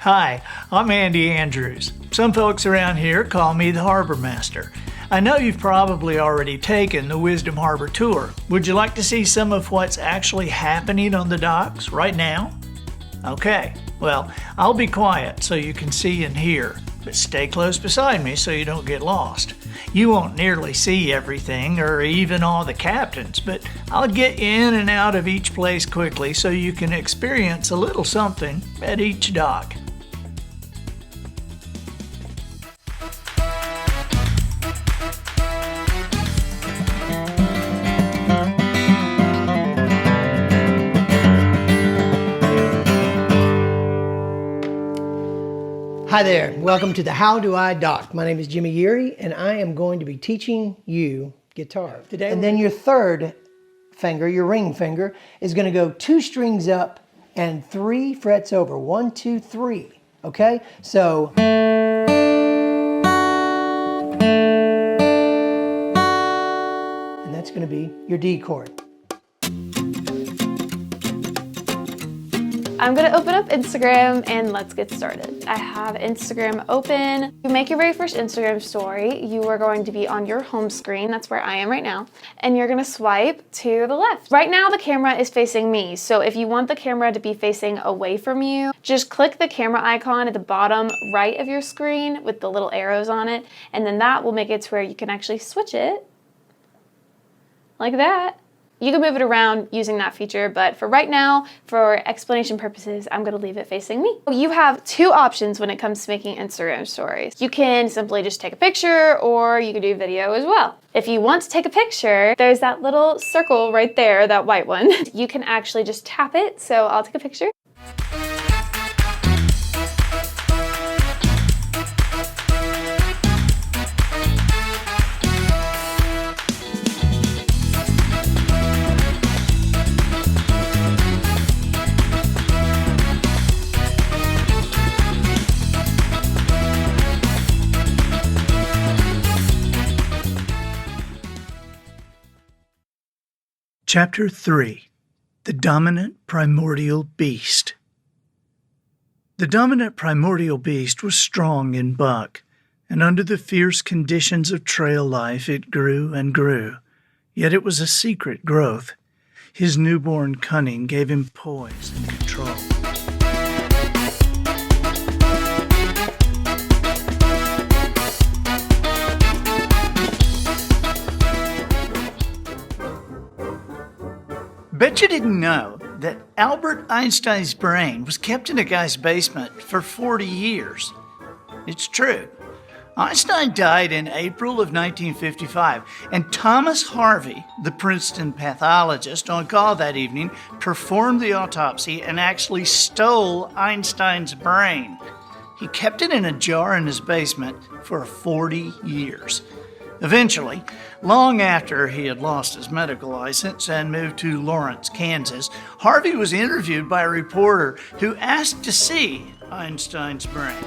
Hi, I'm Andy Andrews. Some folks around here call me the Harbour Master. I know you've probably already taken the Wisdom Harbour tour. Would you like to see some of what's actually happening on the docks right now? Okay, well, I'll be quiet so you can see and hear, but stay close beside me so you don't get lost. You won't nearly see everything or even all the captains, but I'll get you in and out of each place quickly so you can experience a little something at each dock. Hi there, welcome to the How Do I Dock. My name is Jimmy Geary and I am going to be teaching you guitar today. And then your third finger, your ring finger, is going to go 2 strings up and 3 frets over. 1, 2, 3. Okay? So and that's going to be your D chord. I'm gonna open up Instagram and let's get started. I have Instagram open. You make your very first Instagram story. You are going to be on your home screen. That's where I am right now. And you're gonna swipe to the left. Right now the camera is facing me. So if you want the camera to be facing away from you, just click the camera icon at the bottom right of your screen with the little arrows on it. And then that will make it to where you can actually switch it like that. You can move it around using that feature, but for right now, for explanation purposes, I'm gonna leave it facing me. You have 2 options when it comes to making Instagram stories. You can simply just take a picture, or you can do video as well. If you want to take a picture, there's that little circle right there, that white one. You can actually just tap it, so I'll take a picture. Chapter 3. The Dominant Primordial Beast. The dominant primordial beast was strong in buck, and under the fierce conditions of trail life it grew and grew. Yet it was a secret growth. His newborn cunning gave him poise and control. Bet you didn't know that Albert Einstein's brain was kept in a guy's basement for 40 years. It's true. Einstein died in April of 1955, and Thomas Harvey, the Princeton pathologist on call that evening, performed the autopsy and actually stole Einstein's brain. He kept it in a jar in his basement for 40 years. Eventually, long after he had lost his medical license and moved to Lawrence, Kansas, Harvey was interviewed by a reporter who asked to see Einstein's brain.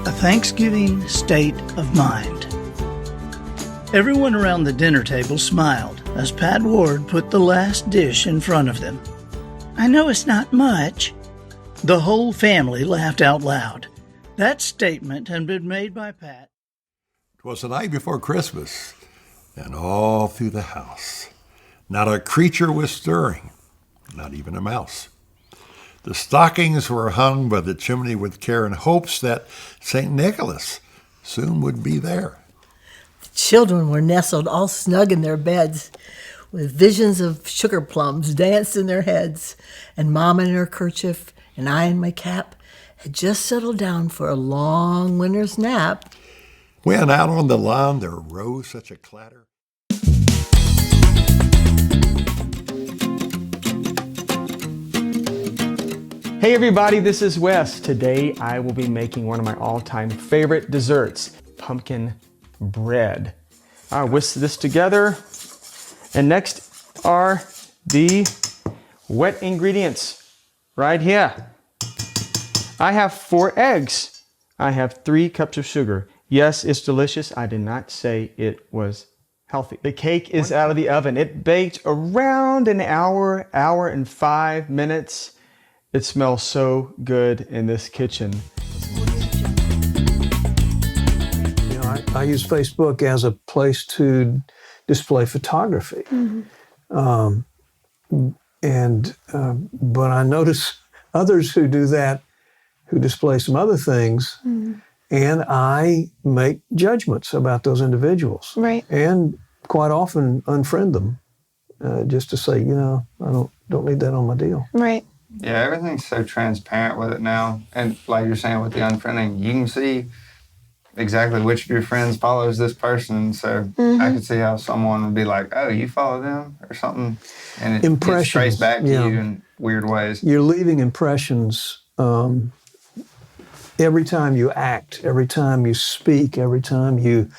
A Thanksgiving State of Mind. Everyone around the dinner table smiled as Pat Ward put the last dish in front of them. I know it's not much. The whole family laughed out loud. That statement had been made by Pat. It was the night before Christmas, and all through the house, not a creature was stirring, not even a mouse. The stockings were hung by the chimney with care in hopes that St. Nicholas soon would be there. Children were nestled all snug in their beds with visions of sugar plums danced in their heads, and Mama in her kerchief and I in my cap had just settled down for a long winter's nap. When out on the lawn there rose such a clatter. Hey everybody, this is Wes. Today I will be making one of my all-time favorite desserts, pumpkin bread. I'll whisk this together, and next are the wet ingredients right here. I have 4 eggs. I have 3 cups of sugar. Yes, it's delicious. I did not say it was healthy. The cake is out of the oven. It baked around an hour and 5 minutes. It smells so good in this kitchen. I use Facebook as a place to display photography. But I notice others who do that, who display some other things, and I make judgments about those individuals. Right. And quite often unfriend them, just to say, I don't need that on my deal. Right. Yeah, everything's so transparent with it now. And like you're saying with the unfriending, you can see exactly which of your friends follows this person. So I could see how someone would be like, oh, you follow them or something. And it gets traced back to you in weird ways. You're leaving impressions every time you act, every time you speak, every time you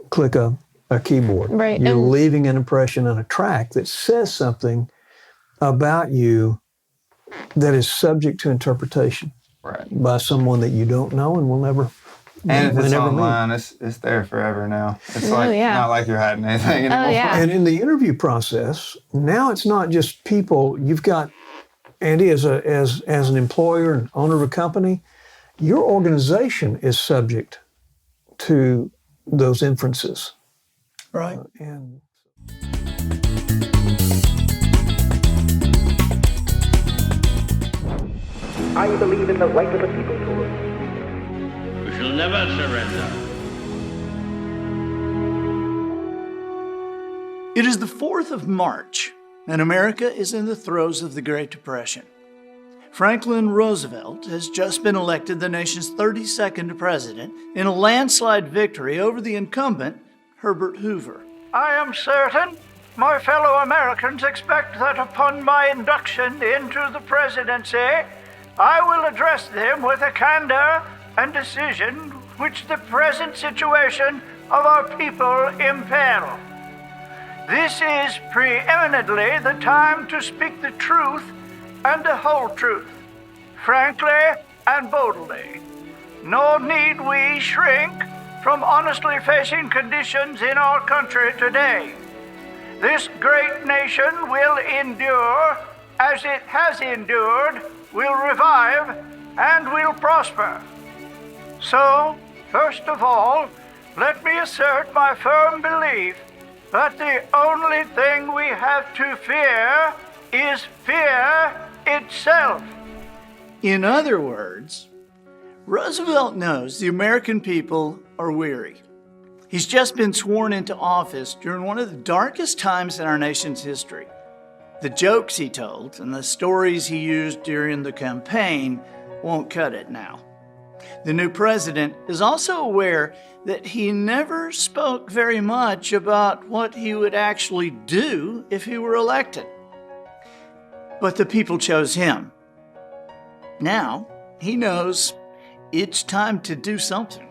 click a keyboard. Right. You're leaving an impression on a track that says something about you that is subject to interpretation by someone that you don't know and will never. And if it's online, it's there forever now. It's not like you're hiding anything anymore. Oh, yeah. And in the interview process, now it's not just people. You've got Andy as an employer and owner of a company. Your organization is subject to those inferences. Right. I believe in the right of the people. We shall never surrender. It is the 4th of March, and America is in the throes of the Great Depression. Franklin Roosevelt has just been elected the nation's 32nd president in a landslide victory over the incumbent, Herbert Hoover. I am certain my fellow Americans expect that upon my induction into the presidency, I will address them with a candor and decision which the present situation of our people impel. This is preeminently the time to speak the truth and the whole truth, frankly and boldly. Nor need we shrink from honestly facing conditions in our country today. This great nation will endure as it has endured, will revive, and will prosper. So, first of all, let me assert my firm belief that the only thing we have to fear is fear itself. In other words, Roosevelt knows the American people are weary. He's just been sworn into office during one of the darkest times in our nation's history. The jokes he told and the stories he used during the campaign won't cut it now. The new president is also aware that he never spoke very much about what he would actually do if he were elected. But the people chose him. Now, he knows it's time to do something.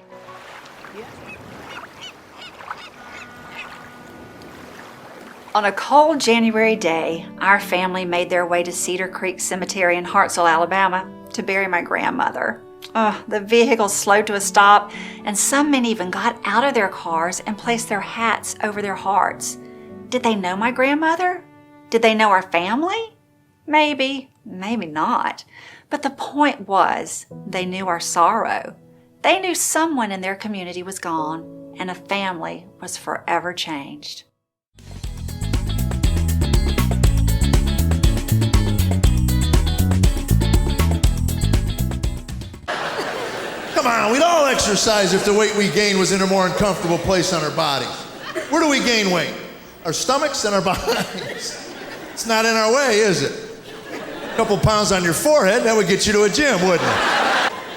On a cold January day, our family made their way to Cedar Creek Cemetery in Hartselle, Alabama, to bury my grandmother. The vehicle slowed to a stop, and some men even got out of their cars and placed their hats over their hearts. Did they know my grandmother? Did they know our family? Maybe, maybe not. But the point was, they knew our sorrow. They knew someone in their community was gone, and a family was forever changed. Come on, we'd all exercise if the weight we gained was in a more uncomfortable place on our bodies. Where do we gain weight? Our stomachs and our bodies. It's not in our way, is it? A couple pounds on your forehead, that would get you to a gym, wouldn't it?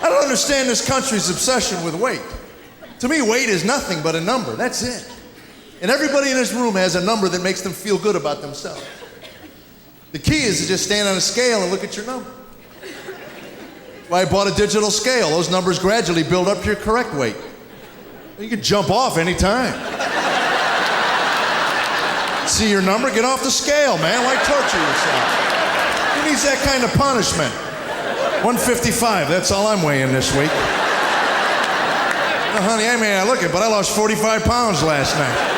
I don't understand this country's obsession with weight. To me, weight is nothing but a number, that's it. And everybody in this room has a number that makes them feel good about themselves. The key is to just stand on a scale and look at your number. Well, I bought a digital scale. Those numbers gradually build up to your correct weight. You can jump off anytime. See your number? Get off the scale, man. Why torture yourself? Who needs that kind of punishment? 155, that's all I'm weighing this week. Now, honey, I may not look it, but I lost 45 pounds last night.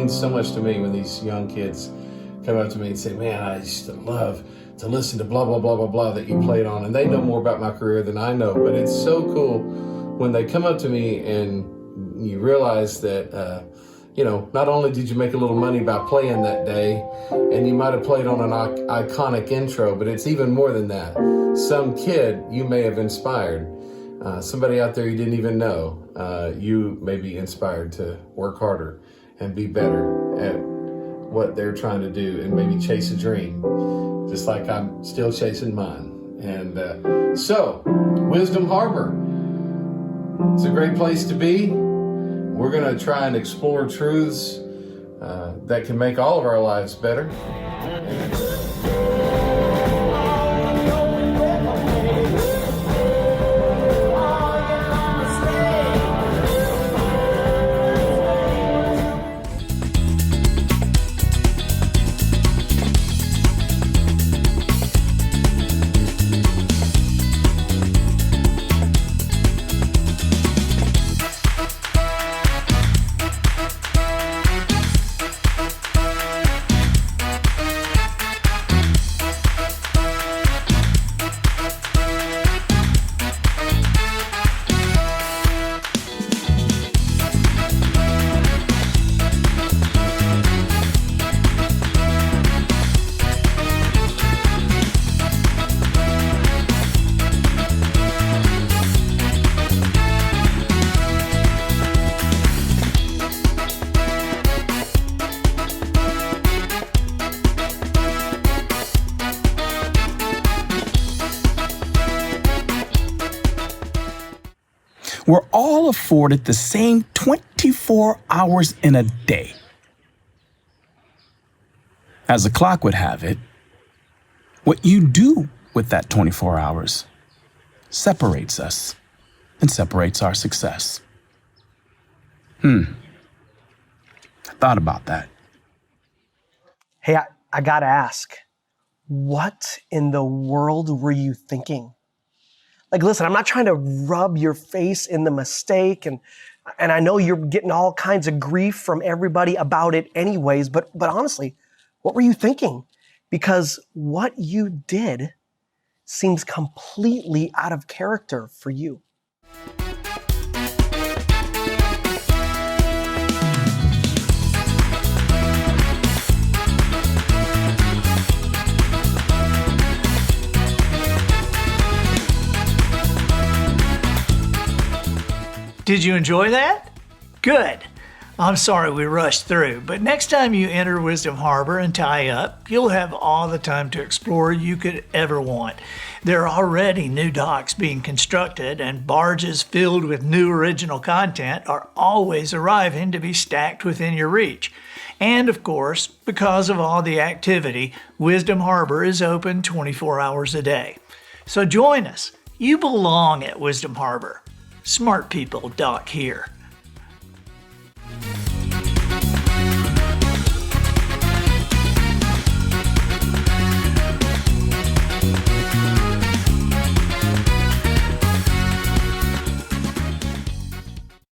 So much to me when these young kids come up to me and say, man, I used to love to listen to blah, blah, blah, blah, blah that you played on. And they know more about my career than I know. But it's so cool when they come up to me and you realize that, not only did you make a little money by playing that day, and you might have played on an iconic intro, but it's even more than that. Some kid you may have inspired, somebody out there you didn't even know, you may be inspired to work harder and be better at what they're trying to do and maybe chase a dream, just like I'm still chasing mine. And so, Wisdom Harbor, it's a great place to be. We're gonna try and explore truths that can make all of our lives better. We're all afforded the same 24 hours in a day. As the clock would have it, what you do with that 24 hours separates us and separates our success. I thought about that. Hey, I gotta ask, what in the world were you thinking? Like, listen, I'm not trying to rub your face in the mistake, and I know you're getting all kinds of grief from everybody about it anyways, but honestly, what were you thinking? Because what you did seems completely out of character for you. Did you enjoy that? Good. I'm sorry we rushed through, but next time you enter Wisdom Harbor and tie up, you'll have all the time to explore you could ever want. There are already new docks being constructed, and barges filled with new original content are always arriving to be stacked within your reach. And of course, because of all the activity, Wisdom Harbor is open 24 hours a day. So join us. You belong at Wisdom Harbor. Smart people dock here.